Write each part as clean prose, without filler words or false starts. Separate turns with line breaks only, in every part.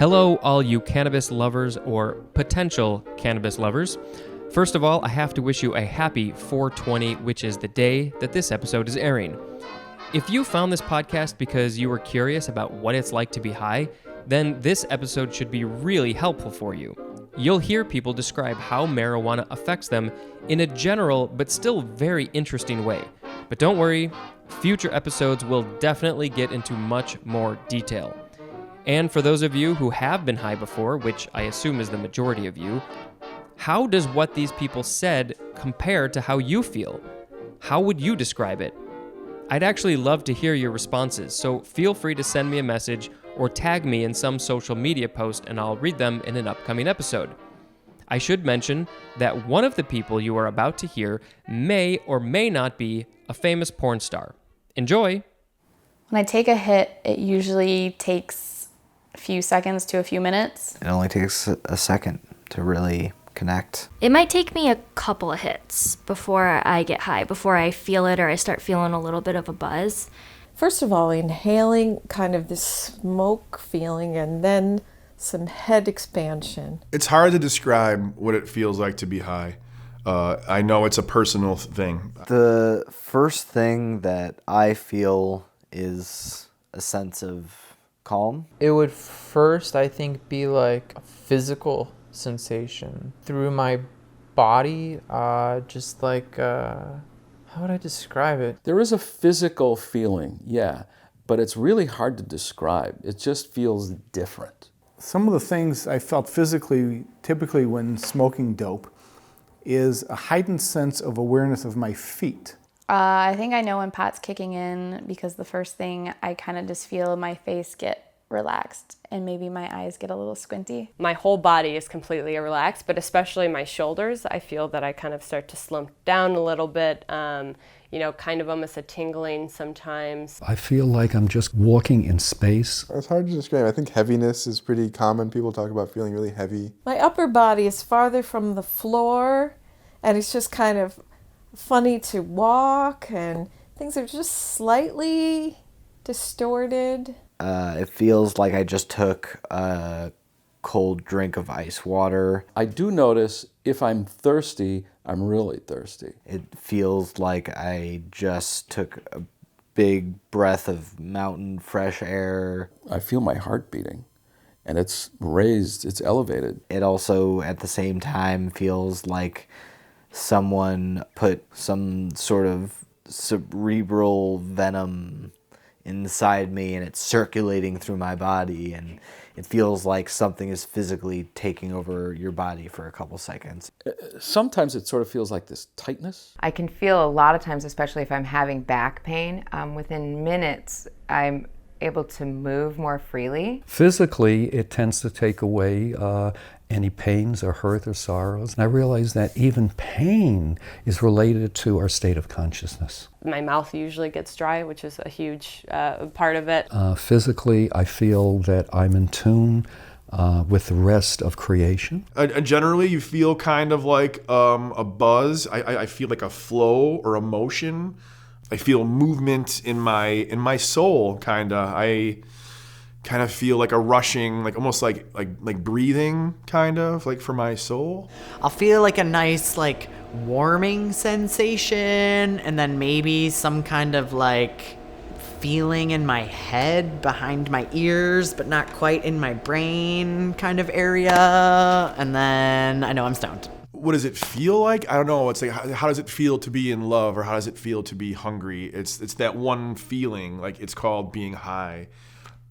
Hello, all you cannabis lovers or potential cannabis lovers. First of all, I have to wish you a happy 420, which is the day that this episode is airing. If you found this podcast because you were curious about what it's like to be high, then this episode should be really helpful for you. You'll hear people describe how marijuana affects them in a general but still very interesting way. But don't worry, future episodes will definitely get into much more detail. And for those of you who have been high before, which I assume is the majority of you, how does what these people said compare to how you feel? How would you describe it? I'd actually love to hear your responses, so feel free to send me a message or tag me in some social media post and I'll read them in an upcoming episode. I should mention that one of the people you are about to hear may or may not be a famous porn star. Enjoy!
When I take a hit, it usually takes a few seconds to a few minutes.
It only takes a second to really connect.
It might take me a couple of hits before I get high, before I feel it or I start feeling a little bit of a buzz.
First of all, inhaling kind of this smoke feeling and then some head expansion.
It's hard to describe what it feels like to be high. I know it's a personal thing.
The first thing that I feel is a sense of calm.
It would first, I think, be like a physical sensation through my body, just like, how would I describe it?
There is a physical feeling, yeah, but it's really hard to describe. It just feels different.
Some of the things I felt physically, typically when smoking dope, is a heightened sense of awareness of my feet.
I think I know when pot's kicking in because the first thing I kind of just feel my face get relaxed and maybe my eyes get a little squinty.
My whole body is completely relaxed, but especially my shoulders, I feel that I kind of start to slump down a little bit, kind of almost a tingling sometimes.
I feel like I'm just walking in space.
It's hard to describe. I think heaviness is pretty common. People talk about feeling really heavy.
My upper body is farther from the floor and it's just kind of funny to walk and things are just slightly distorted.
It feels like I just took a cold drink of ice water.
I do notice if I'm thirsty, I'm really thirsty.
It feels like I just took a big breath of mountain fresh air.
I feel my heart beating and it's raised, it's elevated.
It also at the same time feels like someone put some sort of cerebral venom inside me and it's circulating through my body and it feels like something is physically taking over your body for a couple seconds.
Sometimes it sort of feels like this tightness.
I can feel a lot of times, especially if I'm having back pain, within minutes I'm able to move more freely.
Physically, it tends to take away any pains or hurt or sorrows. And I realize that even pain is related to our state of consciousness.
My mouth usually gets dry, which is a huge part of it.
Physically, I feel that I'm in tune with the rest of creation.
Generally, you feel kind of like a buzz. I feel like a flow or emotion. I feel movement in my soul, kinda. I kind of feel like a rushing, like almost like breathing, kind of like for my soul.
I'll feel like a nice like warming sensation, and then maybe some kind of like feeling in my head behind my ears, but not quite in my brain kind of area, and then I know I'm stoned.
What does it feel like? I don't know. It's like, how does it feel to be in love, or how does it feel to be hungry? It's that one feeling, like it's called being high.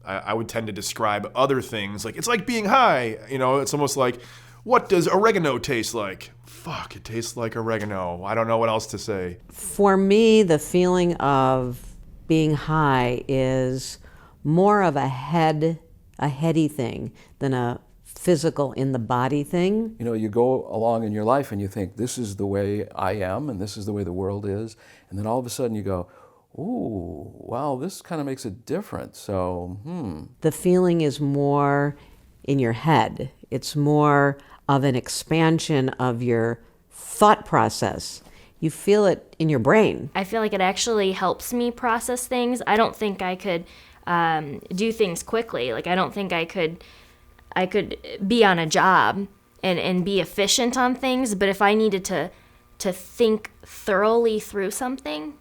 I would tend to describe other things, like it's like being high. It's almost like, what does oregano taste like? Fuck, it tastes like oregano. I don't know what else to say.
For me, the feeling of being high is more of a heady thing than a physical in the body thing.
You go along in your life and you think, this is the way I am and this is the way the world is. And then all of a sudden you go, ooh, wow, this kind of makes a difference. So,
The feeling is more in your head. It's more of an expansion of your thought process. You feel it in your brain.
I feel like it actually helps me process things. I don't think I could do things quickly. Like, I don't think I could I could be on a job and be efficient on things, but if I needed to think thoroughly through something,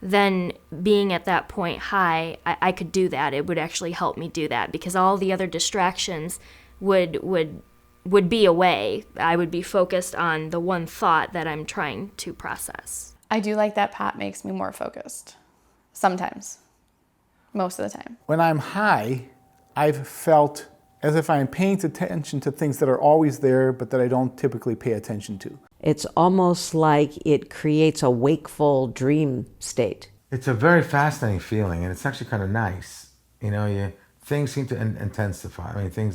then being at that point high, I could do that. It would actually help me do that because all the other distractions would be away. I would be focused on the one thought that I'm trying to process.
I do like that pot makes me more focused. Sometimes. Most of the time.
When I'm high, I've felt as if I'm paying attention to things that are always there, but that I don't typically pay attention to.
It's almost like it creates a wakeful dream state.
It's a very fascinating feeling, and it's actually kind of nice. You know, things seem to intensify. I mean,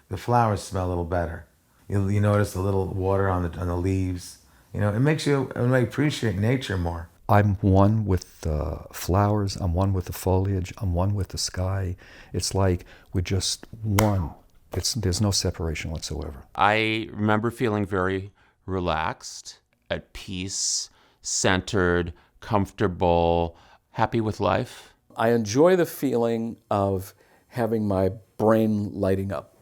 the flowers smell a little better. You notice the little water on the leaves. You know, it makes you appreciate nature more.
I'm one with the flowers, I'm one with the foliage, I'm one with the sky. It's like we're just one. There's no separation whatsoever.
I remember feeling very relaxed, at peace, centered, comfortable, happy with life.
I enjoy the feeling of having my brain lighting up.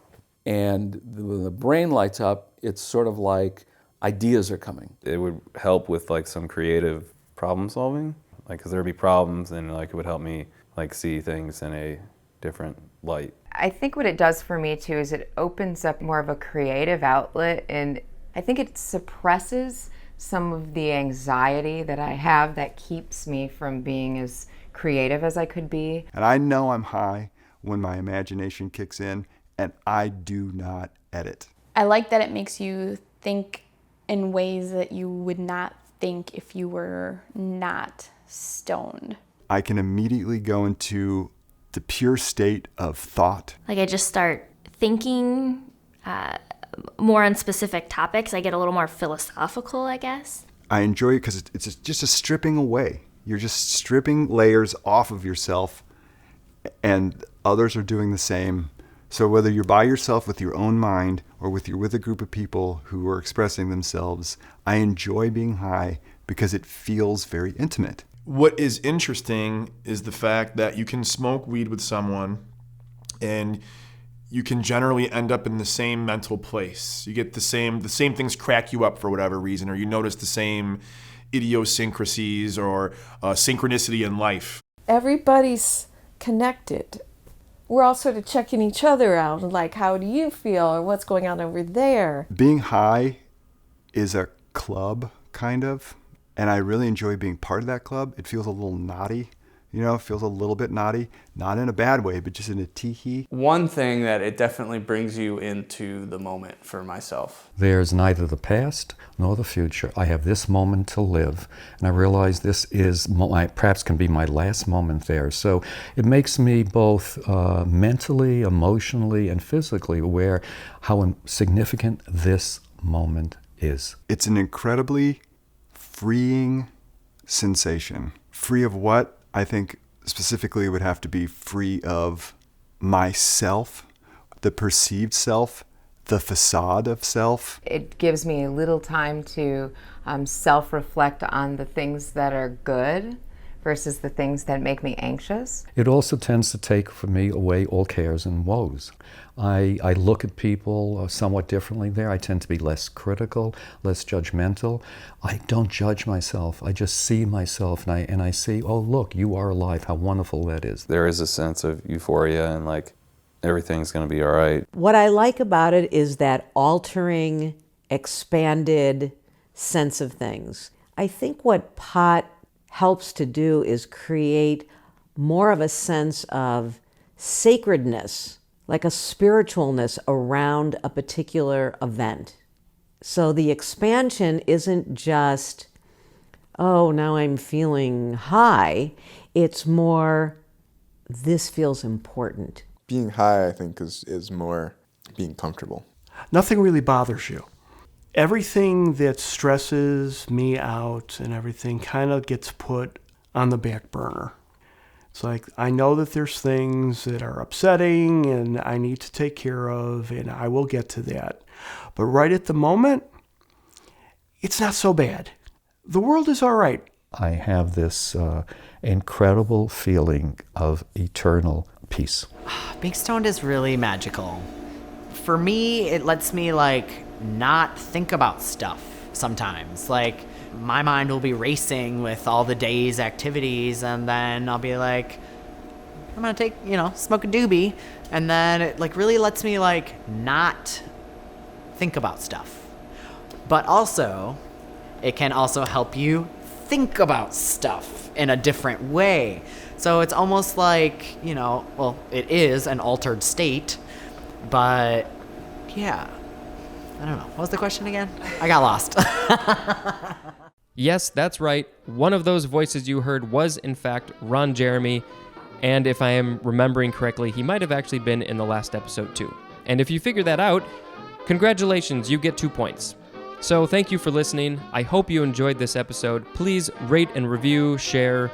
And when the brain lights up, it's sort of like ideas are coming.
It would help with like some creative problem solving, like because there'd be problems and like it would help me like see things in a different light.
I think what it does for me too is it opens up more of a creative outlet, and I think it suppresses some of the anxiety that I have that keeps me from being as creative as I could be.
And I know I'm high when my imagination kicks in, and I do not edit.
I like that it makes you think in ways that you would not think if you were not stoned.
I can immediately go into the pure state of thought.
Like I just start thinking more on specific topics. I get a little more philosophical, I guess.
I enjoy it because it's just a stripping away. You're just stripping layers off of yourself, and others are doing the same. So whether you're by yourself with your own mind or with a group of people who are expressing themselves, I enjoy being high because it feels very intimate.
What is interesting is the fact that you can smoke weed with someone and you can generally end up in the same mental place. You get the same things crack you up for whatever reason, or you notice the same idiosyncrasies or synchronicity in life.
Everybody's connected. We're all sort of checking each other out, like, how do you feel, or what's going on over there?
Being high is a club, kind of, and I really enjoy being part of that club. It feels a little naughty, it feels a little bit naughty, not in a bad way, but just in a tee-hee.
One thing that it definitely brings you into the moment for myself.
There's neither the past nor the future. I have this moment to live, and I realize this is perhaps can be my last moment there. So it makes me both mentally, emotionally, and physically aware how significant this moment is.
It's an incredibly freeing sensation. Free of what? I think specifically it would have to be free of myself, the perceived self, the facade of self.
It gives me a little time to self-reflect on the things that are good versus the things that make me anxious.
It also tends to take, for me, away all cares and woes. I look at people somewhat differently there. I tend to be less critical, less judgmental. I don't judge myself. I just see myself and I see, oh, look, you are alive. How wonderful that is.
There is a sense of euphoria and like everything's going to be all right.
What I like about it is that altering, expanded sense of things. I think what pot helps to do is create more of a sense of sacredness, like a spiritualness around a particular event. So the expansion isn't just, oh, now I'm feeling high. It's more, this feels important.
Being high, I think, is more being comfortable.
Nothing really bothers you. Everything that stresses me out and everything kind of gets put on the back burner. It's like, I know that there's things that are upsetting and I need to take care of, and I will get to that. But right at the moment, it's not so bad. The world is all right.
I have this incredible feeling of eternal peace.
Being stoned is really magical. for me, it lets me like not think about stuff sometimes. Like my mind will be racing with all the day's activities, and then I'll be like, I'm gonna take, smoke a doobie, and then it like really lets me like not think about stuff. But also, it can also help you think about stuff in a different way. So it's almost like, it is an altered state, but yeah. I don't know. What was the question again? I got lost.
Yes, that's right. One of those voices you heard was, in fact, Ron Jeremy. And if I am remembering correctly, he might have actually been in the last episode too. And if you figure that out, congratulations, you get 2 points. So thank you for listening. I hope you enjoyed this episode. Please rate and review, share,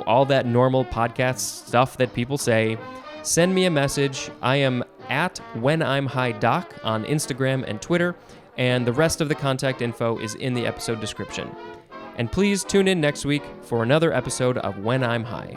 all that normal podcast stuff that people say. Send me a message. I am at whenimhighdoc on Instagram and Twitter, and the rest of the contact info is in the episode description. And please tune in next week for another episode of When I'm High.